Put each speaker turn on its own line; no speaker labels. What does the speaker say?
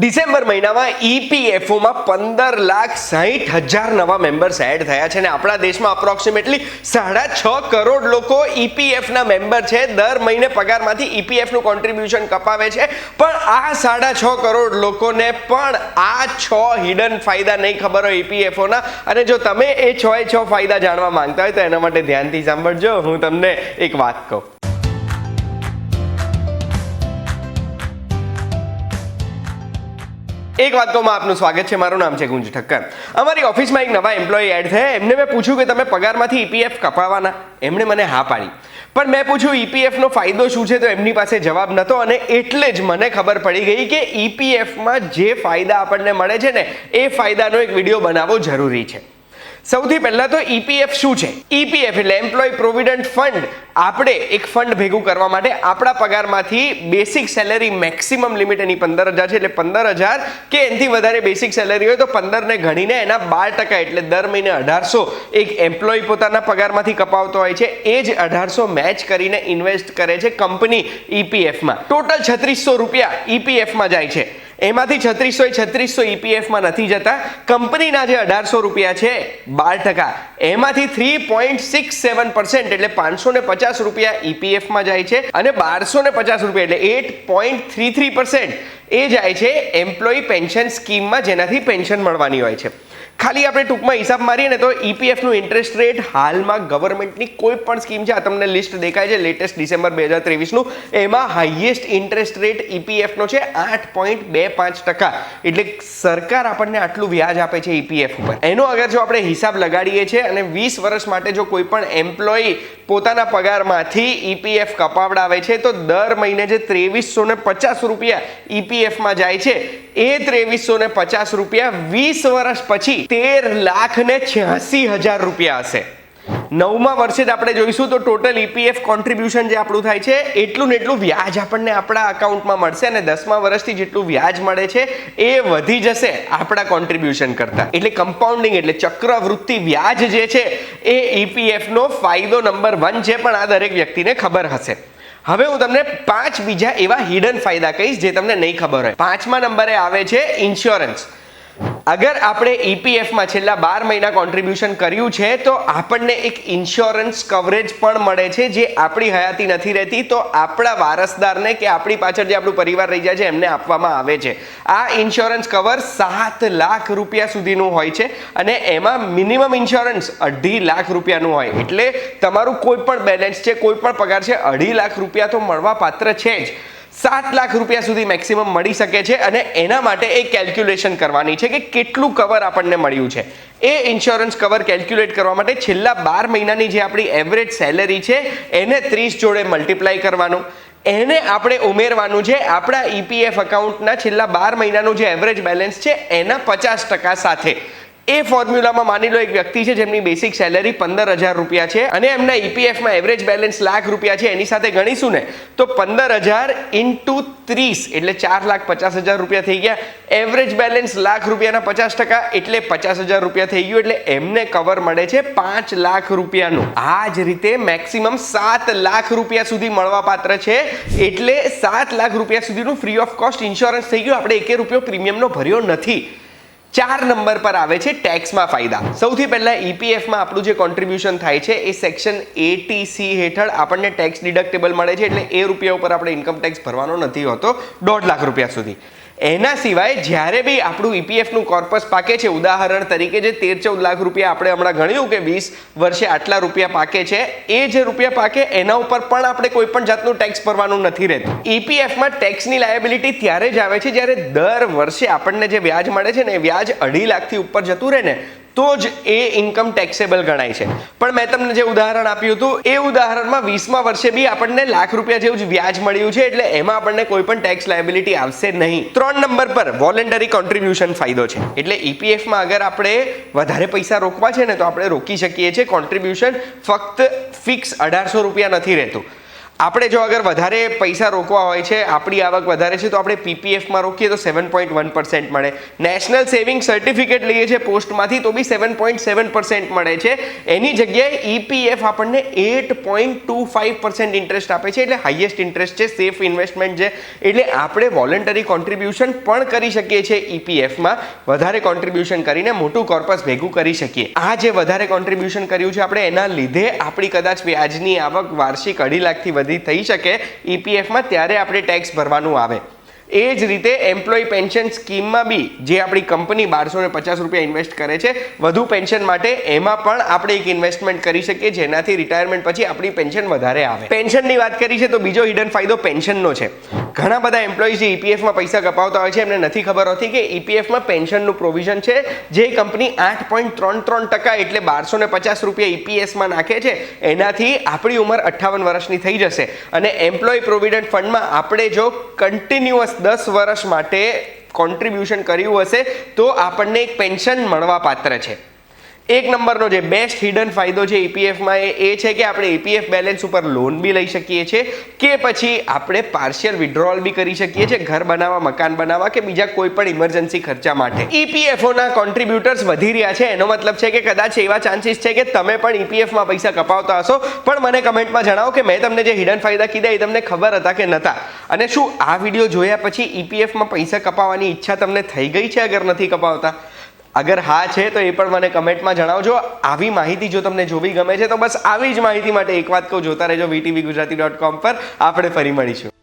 December મહિનામાં ઈપીએફઓમાં 15,60,000 નવા members add થયા છે અને આપણા દેશમાં અપ્રોક્સિમેટલી 6.5 કરોડ લોકો ઈપીએફના મેમ્બર છે. દર મહિને પગારમાંથી ઈપીએફનું કોન્ટ્રીબ્યુશન કપાવે છે. પણ આ 6.5 કરોડ લોકોને પણ આ 6 હિડન ફાયદા નહીં ખબર હોય ઈપીએફઓના. અને જો તમે એ 6 ફાયદા જાણવા માંગતા હોય તો એના માટે ધ્યાનથી સાંભળજો. હું તમને એક વાત કહું. એક વાત કહું, આપનું સ્વાગત છે. મારું નામ છે ગુંજ ઠક્કર. અમારી ઓફિસમાં એક નવા એમ્પ્લોય એડ થયા. એમને મેં પૂછ્યું કે તમે પગારમાંથી ઈપીએફ કપાવવાના? એમણે મને હા પાડી. પણ મેં પૂછ્યું ઈપીએફનો ફાયદો શું છે, તો એમની પાસે જવાબ નહોતો. અને એટલે જ મને ખબર પડી ગઈ કે ઈપીએફમાં જે ફાયદા આપણને મળે છે ને, એ ફાયદાનો એક વિડીયો બનાવવો જરૂરી છે. સૌથી પહેલા તો ઈપીએફ શું છે? ઈપીએફ એટલે એમ્પ્લોય પ્રોવિડન્ટ ફંડ. આપણે એક ફંડ ભેગું કરવા માટે આપણા પગારમાંથી બેસિક સેલેરી મેક્સિમમ લિમિટ એની 15,000 છે. એટલે 15,000 કે એનાથી વધારે બેસિક સેલેરી હોય તો 15 ને ગણીને એના 12% એટલે દર મહિને 1,800 એક એમ્પ્લોય પોતાના પગારમાંથી કપાવતો હોય છે. એ જ 1,800 મેચ કરીને ઇન્વેસ્ટ કરે છે કંપની ઈપીએફમાં. ટોટલ 3,600 રૂપિયા ઈપીએફમાં જાય છે. એમાંથી 3600 ઈપીએફમાં નથી જતા. કંપનીના જે 1,800 રૂપિયા છે 12%, એમાંથી 3.67% એટલે 550 રૂપિયા ઈપીએફમાં જાય છે. અને 1,250 રૂપિયા એટલે 8.33% એ જાય છે એમ્પ્લોય પેન્શન સ્કીમમાં, જેનાથી પેન્શન મળવાની હોય છે. ખાલી આપણે ટૂંકમાં હિસાબ મારીએ ને તો ઈપીએફનું ઇન્ટરેસ્ટ રેટ હાલમાં ગવર્મેન્ટની કોઈ પણ સ્કીમ છે, આ તમને લિસ્ટ દેખાય છે લેટેસ્ટ ડિસેમ્બર 2023નું, એમાં હાઈએસ્ટ ઇન્ટરેસ્ટ રેટ ઈપીએફનો છે 8.25%. એટલે સરકાર આપણને આટલું વ્યાજ આપે છે ઈપીએફ ઉપર. એનો અગર જો આપણે હિસાબ લગાડીએ છીએ અને 20 વર્ષ માટે જો કોઈ પણ એમ્પ્લોય પોતાના પગારમાંથી ઈપીએફ કપાવડાવે છે તો દર મહિને જે 2,350 રૂપિયા ઈપીએફમાં જાય છે, એ 2,350 રૂપિયા 20 વર્ષ પછી 13,86,000 રૂપિયા હશે. 9મા વર્ષે જ આપણે જોઈશું તો ટોટલ ઈપીએફ કોન્ટ્રીબ્યુશન જે આપણું થાય છે એટલું ને એટલું વ્યાજ આપણને આપણા અકાઉન્ટમાં મળશે. અને 10મા વર્ષથી જેટલું વ્યાજ મળે છે એ વધી જશે આપણા કોન્ટ્રીબ્યુશન કરતા. એટલે કમ્પાઉન્ડિંગ એટલે ચક્રવૃત્તિ વ્યાજ જે છે એ ઈપીએફનો ફાયદો નંબર 1 છે. પણ આ દરેક વ્યક્તિને ખબર હશે. હવે હું તમને 5 બીજા એવા હિડન ફાયદા કહીશ જે તમને નહીં ખબર હોય. 5મા નંબરે આવે છે ઇન્સ્યોરન્સ. અગર આપણે ઈપીએફમાં છેલ્લા 12 મહિના કોન્ટ્રીબ્યુશન કર્યું છે તો આપણને એક ઇન્સ્યોરન્સ કવરેજ પણ મળે છે, જે આપણી હયાતી નથી રહેતી, તો આપણા વારસદારને કે આપણી પાછળ જે આપણું પરિવાર રહી જાય છે એમને આપવામાં આવે છે. આ ઇન્સ્યોરન્સ કવર 7 લાખ રૂપિયા સુધીનું હોય છે અને એમાં મિનિમમ ઇન્સ્યોરન્સ 2.5 લાખ રૂપિયાનું હોય. એટલે તમારું કોઈ પણ બેલેન્સ છે, કોઈ પણ પગાર છે, 2.5 લાખ રૂપિયા તો મળવા પાત્ર છે જ. 7 લાખ રૂપિયા સુધી મેક્સિમમ મળી શકે છે. અને એના માટે એક કેલ્ક્યુલેશન કરવાની છે કે કેટલું કવર આપણને મળ્યું છે. એ ઇન્સ્યોરન્સ કવર કેલ્ક્યુલેટ કરવા માટે છેલ્લા 12 મહિનાની જે આપણી એવરેજ સેલેરી છે એને 30 જોડે મલ્ટીપ્લાય કરવાનું. એને આપણે ઉમેરવાનું છે આપણા ઈપીએફ અકાઉન્ટના છેલ્લા 12 મહિનાનું જે એવરેજ બેલેન્સ છે એના 50% સાથે. એ ફોર્મ્યુલામાં માની લો એક વ્યક્તિ છે જેમની બેસિક સેલેરી 15,000 રૂપિયા છે અને એમના ઈપીએફમાં એવરેજ બેલેન્સ લાખ રૂપિયા છે. એની સાથે ગણીશું ને તો 15,000 × 30 એટલે 4,50,000 રૂપિયા થઈ ગયા. એવરેજ બેલેન્સ લાખ રૂપિયાના 50% એટલે 50,000 રૂપિયા થઈ ગયું. એટલે એમને કવર મળે છે 5 લાખ રૂપિયાનું. આ જ રીતે મેક્સિમમ 7 લાખ રૂપિયા સુધી મળવા પાત્ર છે. એટલે 7 લાખ રૂપિયા સુધીનું ફ્રી ઓફ કોસ્ટ ઇન્સ્યોરન્સ થઈ ગયું. આપણે 1 રૂપિયો પ્રીમિયમનો ભર્યો નથી. 4 નંબર પર આવે છે ટેક્સમાં ફાયદા. સૌથી પહેલા ઈપીએફમાં આપણું જે કોન્ટ્રીબ્યુશન થાય છે એ સેક્શન 80C હેઠળ આપણને ટેક્સ ડિડક્ટેબલ મળે છે. એટલે એ રૂપિયા ઉપર આપણે ઇન્કમ ટેક્સ ભરવાનો નથી હોતો 1.5 લાખ રૂપિયા સુધી. એના સિવાય જ્યારે બી આપણું ઈપીએફનું કોર્પસ પાકે છે, ઉદાહરણ તરીકે જે 13-14 લાખ રૂપિયા આપણે હમણાં ગણ્યું કે 20 વર્ષે આટલા રૂપિયા પાકે છે, એ જે રૂપિયા પાકે એના ઉપર પણ આપણે કોઈ પણ જાતનું ટેક્સ ભરવાનું નથી રહેતું. ઈપીએફમાં ટેક્સની લાયબિલિટી ત્યારે જ આવે છે જ્યારે દર વર્ષે આપણને જે વ્યાજ મળે છે ને એ વ્યાજ 2.5 લાખથી ઉપર જતું રહે ને તો જ એ ઇન્કમ ટેક્સેબલ ગણાય છે. પણ મેં તમને જે ઉદાહરણ આપ્યું હતું એ ઉદાહરણમાં 20મા વર્ષે બી આપણને લાખ રૂપિયા જેવું જ વ્યાજ મળ્યું છે. એટલે એમાં આપણને કોઈ પણ ટેક્સ લાયબિલિટી આવશે નહીં. 3 નંબર પર વોલન્ટરી કોન્ટ્રીબ્યુશન ફાયદો છે. એટલે ઈપીએફમાં અગર આપણે વધારે પૈસા રોકવા છે ને તો આપણે રોકી શકીએ છીએ. કોન્ટ્રીબ્યુશન ફક્ત ફિક્સ 1,800 રૂપિયા નથી રહેતું. આપણે જો અગર વધારે પૈસા રોકવા હોય છે, આપણી આવક વધારે છે, તો આપણે પીપીએફમાં રોકીએ તો 7.1% મળે. નેશનલ સેવિંગ સર્ટિફિકેટ લઈએ છીએ પોસ્ટમાંથી તો બી 7.7% મળે છે. એની જગ્યાએ ઈપીએફ આપણને 8.25% ઇન્ટરેસ્ટ આપે છે, એટલે હાઈએસ્ટ ઇન્ટરેસ્ટ છે, સેફ ઇન્વેસ્ટમેન્ટ છે. એટલે આપણે વોલન્ટરી કોન્ટ્રીબ્યુશન પણ કરી શકીએ છીએ ઈપીએફમાં, વધારે કોન્ટ્રીબ્યુશન કરીને મોટું કોર્પસ ભેગું કરી શકીએ. આ જે વધારે કોન્ટ્રીબ્યુશન કર્યું છે આપણે, એના લીધે આપણી કદાચ વ્યાજની આવક વાર્ષિક 2.5 લાખથી વધી થઈ શકે ઈપીએફમાં, ત્યારે આપણે ટેક્સ ભરવાનું આવે. એ જ રીતે એમ્પ્લોય પેન્શન સ્કીમમાં બી જે આપણી કંપની 1250 રૂપિયા ઇન્વેસ્ટ કરે છે વધુ પેન્શન માટે, એમાં પણ આપણે એક ઇન્વેસ્ટમેન્ટ કરી શકીએ જેનાથી રિટાયરમેન્ટ પછી આપણી પેન્શન વધારે આવે. પેન્શનની વાત કરી છે તો બીજો હિડન ફાયદો પેન્શનનો છે. ઘણા બધા એમ્પ્લોઈઝ જે ઈપીએફમાં પૈસા કપાવતા હોય છે એમને નથી ખબર હોતી કે ઈપીએફમાં પેન્શનનું પ્રોવિઝન છે. જે કંપની 8.33% એટલે 1250 રૂપિયા ઈપીએસમાં નાખે છે, એનાથી આપણી ઉંમર 58 વર્ષની થઈ જશે. અને એમ્પ્લોય પ્રોવિડન્ટ ફંડમાં આપણે જો કન્ટિન્યુઅસ 10 વર્ષ માટે કોન્ટ્રીબ્યુશન કર્યું હશે તો આપણને એક પેન્શન મળવા પાત્ર છે. એક નંબરનો જે બેસ્ટ હિડન ફાયદો છે ઈપીએફમાં એ છે કે આપણે ઈપીએફ બેલેન્સ ઉપર લોન બી લઈ શકીએ છીએ, કે પછી આપણે પાર્શિયલ વિડ્રોઅલ બી કરી શકીએ છીએ ઘર બનાવવા, મકાન બનાવવા કે બીજા કોઈ પણ ઇમરજન્સી ખર્ચા માટે. ઈપીએફઓના કોન્ટ્રીબ્યુટર્સ વધી રહ્યા છે, એનો મતલબ છે કે કદાચ એવા ચાન્સીસ છે કે તમે પણ ઈપીએફમાં પૈસા કપાવતા હશો. પણ મને કમેન્ટમાં જણાવો કે મેં તમને જે હિડન ફાયદા કીધા એ તમને ખબર હતા કે નહોતા, અને શું આ વિડીયો જોયા પછી ઈપીએફમાં પૈસા કપાવવાની ઈચ્છા તમને થઈ ગઈ છે અગર નથી કપાવતા? અગર હા છે તો એ પણ મને કમેન્ટમાં જણાવજો. આવી માહિતી જો તમને જોવી ગમે છે તો બસ આવી જ માહિતી માટે એક વાત કહું, જોતા રહેજો VTVGujarati.com પર. આપણે ફરી મળીશું.